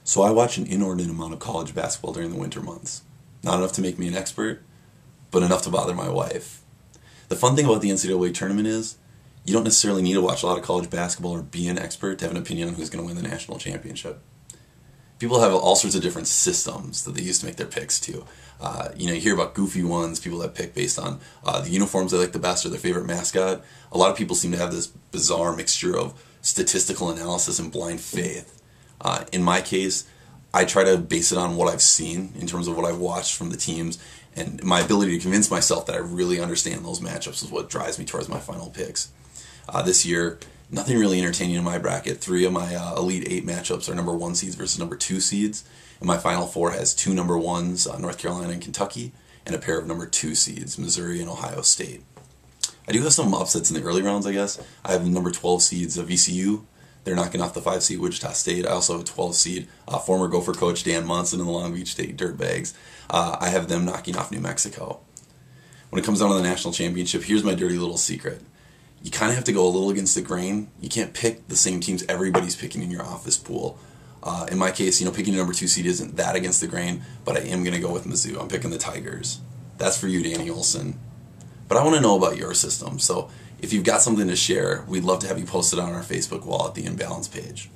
So I watch an inordinate amount of college basketball during the winter months. Not enough to make me an expert, but enough to bother my wife. The fun thing about the NCAA tournament is you don't necessarily need to watch a lot of college basketball or be an expert to have an opinion on who's going to win the national championship. People have all sorts of different systems that they use to make their picks too. You hear about goofy ones, people that pick based on the uniforms they like the best or their favorite mascot. A lot of people seem to have this bizarre mixture of statistical analysis and blind faith. In my case, I try to base it on what I've seen in terms of what I've watched from the teams, and my ability to convince myself that I really understand those matchups is what drives me towards my final picks. This year, nothing really entertaining in my bracket. 3 of my Elite 8 matchups are number 1 seeds versus number 2 seeds, and my Final Four has 2 number 1s, North Carolina and Kentucky, and a pair of number 2 seeds, Missouri and Ohio State. I do have some upsets in the early rounds, I guess. I have the number 12 seeds of VCU. They're knocking off the 5 seed Wichita State. I also have a 12 seed former Gopher coach Dan Munson and the Long Beach State Dirtbags. I have them knocking off New Mexico. When it comes down to the national championship, here's my dirty little secret. You kind of have to go a little against the grain. You can't pick the same teams everybody's picking in your office pool. In my case, picking a number 2 seed isn't that against the grain, but I am going to go with Mizzou. I'm picking the Tigers. That's for you, Danny Olson. But I want to know about your system, so if you've got something to share, we'd love to have you post it on our Facebook wall at the Imbalance page.